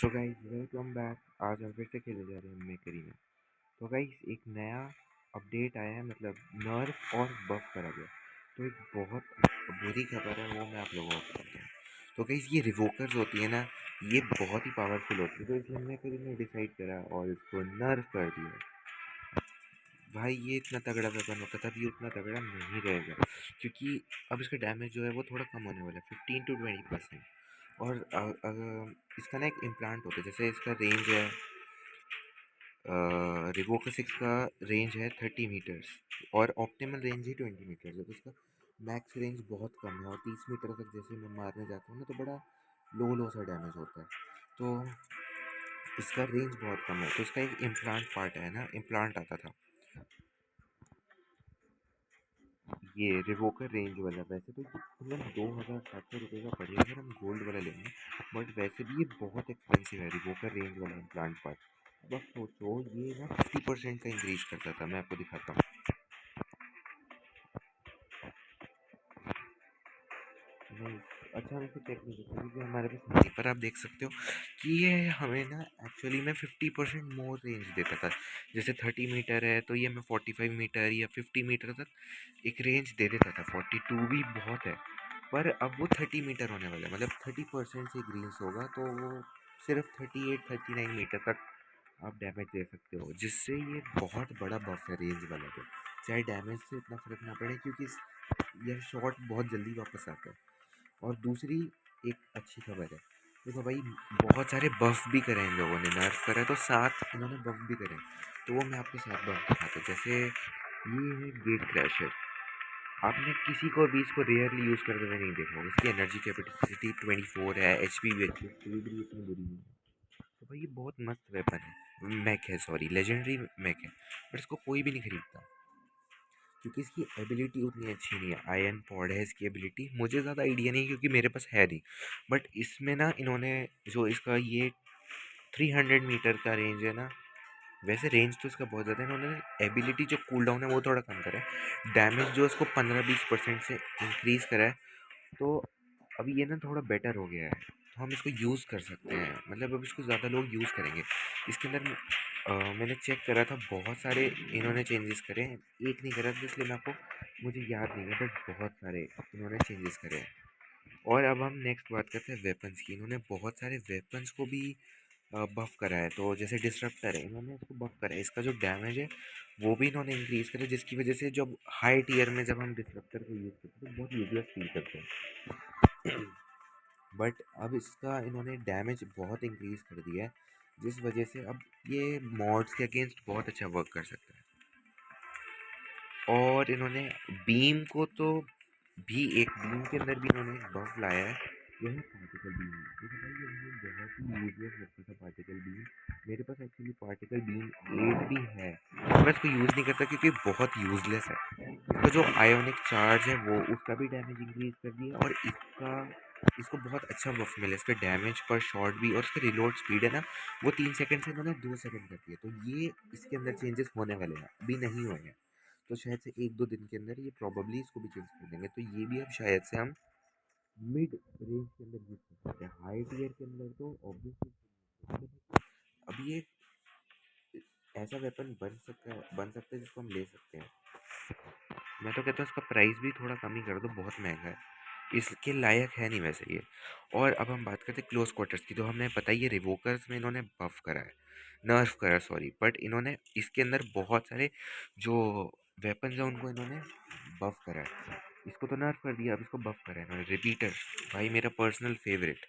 So guys welcome back. आज हम फिर से खेले जा रहे हैं मेकरी में। तो गाइस एक नया अपडेट आया है, मतलब नर्फ और बफ करा गया। तो एक बहुत बुरी खबर है, वो मैं आप लोगों को बताता हूँ। तो गाइस ये रिवोकर्स होती है ना, ये बहुत ही पावरफुल होती है। तो इसलिए मेकरी ने डिसाइड करा और इसको नर्फ कर दिया। भाई ये इतना तगड़ा वेपन होता था, अभी उतना तगड़ा नहीं रहेगा, क्योंकि अब इसका डैमेज जो है वो थोड़ा कम होने वाला है, 15 to 20%। और इसका ना एक इम्प्लांट होता है, जैसे इसका रेंज है, रिवोकर 6 का रेंज है 30 मीटर्स और ऑप्टिमल रेंज ही 20 मीटर्स है। तो इसका मैक्स रेंज बहुत कम है, और 30 मीटर तक जैसे मैं मारने जाता हूँ ना, तो बड़ा लो सा डैमेज होता है। तो इसका रेंज बहुत कम है। तो इसका एक इम्प्लांट पार्ट है ना, इम्प्लांट आता था ये रिवोकर रेंज वाला। वैसे तो मतलब 2700 रुपये का पड़ेगा अगर हम गोल्ड वाला लेंगे, बट वैसे भी ये बहुत एक्सपेंसिव है रिवोकर रेंज वाला इम्प्लांट पार्ट। अब आप सोचो, ये ना 50% का इंक्रीज करता था। मैं आपको दिखाता हूँ। नहीं, अच्छा हम इसको चेक नहीं करते क्योंकि हमारे पास नहीं, पर आप देख सकते हो कि ये हमें ना एक्चुअली में 50% मोर रेंज देता था। जैसे 30 मीटर है तो ये हमें 45 मीटर या 50 मीटर तक एक रेंज दे देता था। 42 भी बहुत है, पर अब वो 30 मीटर होने वाला है, मतलब 30% से ग्रीन्स होगा, तो वो सिर्फ 38-39 मीटर तक आप डैमेज दे सकते हो, जिससे ये बहुत बड़ा बफ है रेंज वाला। तो चाहे डैमेज से इतना फर्क ना पड़े, क्योंकि यह शॉट बहुत जल्दी वापस आता है। और दूसरी एक अच्छी खबर है, देखो भाई, बहुत सारे बफ भी करे इन लोगों ने, नर्फ करा तो साथ इन्होंने बफ भी करे। तो वो मैं आपके साथ बफ दिखाता हूँ। जैसे ये है गेट क्रैशर। आपने किसी को भी इसको रेयरली यूज़ करते हुए नहीं देखा होगा। इसकी एनर्जी कैपेसिटी 24 है, एचपी भी अच्छी है, स्पीड भी इतनी बुरी नहीं है। तो भाई ये बहुत मस्त वेपन है, मैक है, सॉरी लेजेंडरी मैक है, बट इसको कोई भी नहीं खरीदता क्योंकि इसकी एबिलिटी उतनी अच्छी नहीं है। आयरन पॉड है इसकी एबिलिटी, मुझे ज़्यादा आइडिया नहीं क्योंकि मेरे पास है नहीं। बट इसमें ना इन्होंने जो इसका ये 300 मीटर का रेंज है ना, वैसे रेंज तो इसका बहुत ज़्यादा है, इन्होंने एबिलिटी जो कूल डाउन है वो थोड़ा कम करा है, डैमेज जो इसको 15-20% से इंक्रीज़ करा है। तो अभी ये ना थोड़ा बेटर हो गया है, तो हम इसको यूज़ कर सकते हैं, मतलब अब इसको ज़्यादा लोग यूज़ करेंगे। इसके अंदर मैंने चेक करा था, बहुत सारे इन्होंने चेंजेस करे हैं। एक नहीं करा था इसलिए मैं आपको, मुझे याद नहीं है, बट बहुत सारे इन्होंने चेंजेस करे हैं। और अब हम नेक्स्ट बात करते हैं वेपन्स की। इन्होंने बहुत सारे वेपन्स को भी बफ़ करा है। तो जैसे डिसरप्टर है, इन्होंने इसको बफ़ करा है, इसका जो डैमेज है वो भी इन्होंने इंक्रीज़ करा, जिसकी वजह से जब हाई टीयर में जब हम डिसरप्टर को यूज़ करते हैं तो बहुत यूजलेस फील करते हैं। बट अब इसका इन्होंने डैमेज बहुत इंक्रीज़ कर दिया है, जिस वजह से अब ये मॉड्स के अगेंस्ट बहुत अच्छा वर्क कर सकता है। और इन्होंने बीम को तो भी, एक बीम के अंदर भी इन्होंने एक बफ लाया है, यह है पार्टिकल बीम। देखो भाई ये मुझे बहुत ही यूजलेस लगता था पार्टिकल बीम। मेरे पास एक्चुअली पार्टिकल बीम 8 भी है, मैं इसको यूज़ नहीं करता क्योंकि बहुत यूजलेस है। इसका जो आयोनिक चार्ज है वो, उसका भी डैमेज इंक्रीज कर दिया, और इसको बहुत अच्छा बफ मिला, इसका डैमेज पर शॉट भी, और इसका रिलोड स्पीड है ना, वो 3 सेकंड से इन्होंने 2 सेकंड कर दिया। तो ये इसके अंदर चेंजेस होने वाले हैं, अभी नहीं हुए हैं। तो शायद से 1-2 दिन के अंदर ये प्रॉबली इसको भी चेंज कर देंगे। तो ये भी अब शायद से हम मिड रेंज के अंदर यूज कर सकते हैं। हाई टीयर के अंदर तो ऑब्वियसली अब ये ऐसा वेपन बन सकता है जिसको हम ले सकते हैं। मैं तो कहता हूँ इसका प्राइस भी थोड़ा कम ही कर दो, बहुत महंगा है, इसके लायक है नहीं वैसे ये। और अब हम बात करते हैं क्लोज क्वार्टर्स की। तो हमने पता ही है रिवोकर्स में इन्होंने बफ करा है, नर्फ करा सॉरी, बट इन्होंने इसके अंदर बहुत सारे जो वेपन्स हैं उनको इन्होंने बफ करा है। इसको तो नर्फ कर दिया, अब इसको बफ करा है इन्होंने। रिपीटर, भाई मेरा पर्सनल फेवरेट,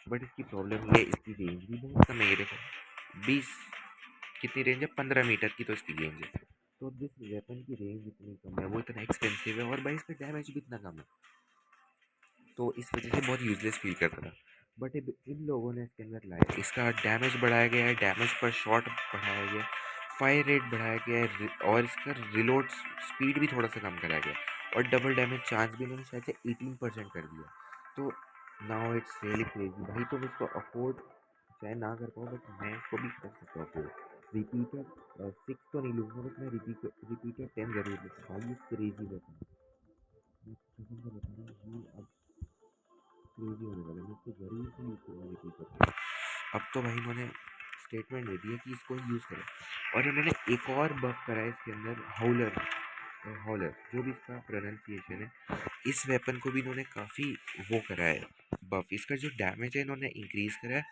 बट इसकी प्रॉब्लम ये है, इसकी रेंज भी बहुत कम है। ये देखो 20, कितनी रेंज है, 15 मीटर की तो इसकी रेंज है। तो जिस वेपन की रेंज इतनी कम है, वो इतना एक्सपेंसिव है, और भाई इसका डैमेज भी इतना कम है, तो इस वजह से बहुत यूजलेस फील करता था। बट इन लोगों ने इसके अंदर लाया, इसका डैमेज बढ़ाया गया है, डैमेज पर शॉट बढ़ाया गया है, फायर रेट बढ़ाया गया है, और इसका रिलोड स्पीड भी थोड़ा सा कम कराया गया है, और डबल डैमेज चांस भी इन्होंने शायद से 18% कर दिया। तो नाउ इट्स रियली क्रेजी। भाई तुम इसको अफोर्ड चाहे ना कर पाओ, बट मैं इसको भी कर सकता हूँ अफोर्ड। रिपीटर 6 तो नहीं लूँगा, बट मैं रिपीटर 10 ज़रूर लूँगा। भाई ये क्रेजी वेपन है, मैं कसम से बता रहा हूँ, ये अब क्रेजी होने वाला है। मैं इसको ज़रूर से यूज़ करूँगा रिपीटर। अब तो भाई इन्होंने स्टेटमेंट दे दिया कि इसको यूज़ करें। और इन्होंने एक और बफ करा है इसके अंदर, हाउलर, हॉलर जो भी इसका प्रोनाउंसिएशन है। इस वेपन को भी इन्होंने काफ़ी वो करा है बफ, इसका जो डैमेज है इन्होंने इंक्रीज़ करा है।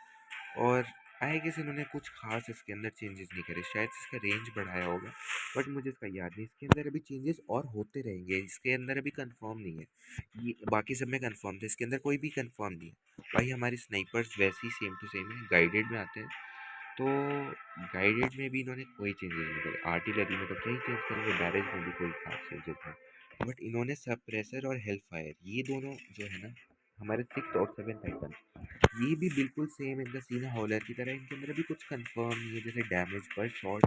और आई गेस इन्होंने कुछ खास इसके अंदर चेंजेस नहीं करे, शायद इसका रेंज बढ़ाया होगा, बट मुझे इसका याद नहीं। इसके अंदर अभी चेंजेस और होते रहेंगे, इसके अंदर अभी कंफर्म नहीं है। ये बाकी सब में कंफर्म था, इसके अंदर कोई भी कंफर्म नहीं है। भाई हमारी स्नाइपर्स वैसे ही सेम टू सेम है, गाइडेड में आते हैं। तो गाइडेड में भी इन्होंने कोई चेंजेस नहीं करे, आर्टिलरी में तो क्या ही चेंज करेंगे, बैरेज में भी कोई खास चेंजेस नहीं। बट इन्होंने सप्रेसर और हेल्प फायर ये दोनों जो है ना, हमारे 6 और 7 आइटम, ये भी बिल्कुल सेम इन द सीन हॉलर की तरह। इनके अंदर अभी कुछ कंफर्म नहीं है, जैसे डैमेज पर शॉट,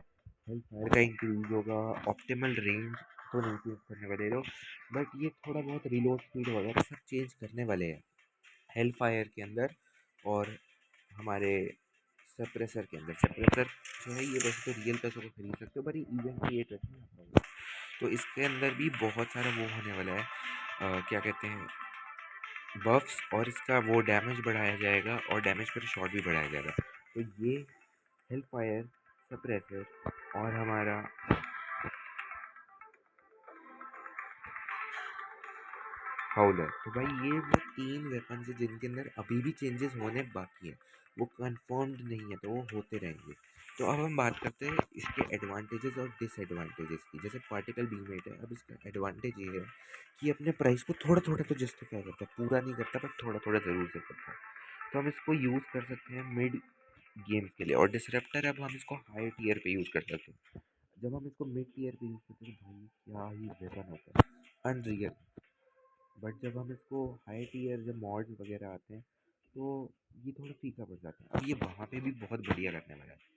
हेल्प फायर का इंक्रीज होगा, ऑप्टिमल रेंज तो नहीं चेंज करने वाले लोग, बट ये थोड़ा बहुत रिलोड स्पीड वगैरह सब चेंज करने वाले हैं हेल्प फायर के अंदर। और हमारे सप्रेसर के अंदर, सप्रेसर जो है ये वैसे तो रियल पैसों को खरीद सकते हो, पर ये इवेंट क्रिएट रखना होगा। तो इसके अंदर भी बहुत सारा वो होने वाला है, क्या कहते हैं, बफ्स, और इसका वो डैमेज बढ़ाया जाएगा और डैमेज पर शॉट भी बढ़ाया जाएगा। तो ये हेल्प फायर, सप्रेसर और हमारा हाउलर, तो भाई ये वो 3 वेपन्स हैं जिनके अंदर अभी भी चेंजेस होने बाकी हैं, वो कंफर्म्ड नहीं है, तो वो होते रहेंगे। तो अब हम बात करते हैं इसके एडवांटेजेस और डिसएडवांटेजेस की। जैसे पार्टिकल बीमेट है, अब इसका एडवांटेज ये है कि अपने प्राइस को थोड़ा थोड़ा तो जस्टिफाई करता है, पूरा नहीं करता पर थोड़ा थोड़ा ज़रूर से करता है। तो हम इसको यूज़ कर सकते हैं मिड गेम्स के लिए। और डिसरप्टर अब हम इसको हाई टीयर पे यूज़ कर सकते हैं। जब हम इसको मिड टीयर पे यूज़ करते हैं, भाई क्या ही वेपन होता है, अनरियल। बट जब हम इसको हाई टीयर, जब मॉड्स वगैरह आते हैं, तो ये थोड़ा फीका पड़ जाता है। अब ये वहाँ पे भी बहुत बढ़िया लगने वाला है।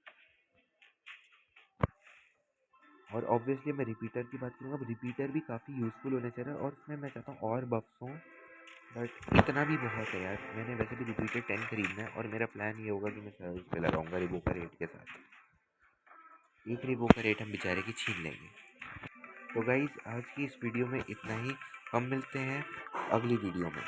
और ऑब्वियसली मैं रिपीटर की बात करूँगा, अब रिपीटर भी काफ़ी यूज़फुल होना चाहिए, और उसमें मैं चाहता हूँ और बफ्स हों, बट इतना भी बहुत है यार। मैंने वैसे भी रिपीटर 10 खरीदना है, और मेरा प्लान ये होगा कि मैं सर्विस पे लगाऊंगा रिवोकर 8 के साथ। एक रिवोकर 8 हम बेचारे की छीन लेंगे। तो गाइज़ आज की इस वीडियो में इतना ही, हम मिलते हैं अगली वीडियो में।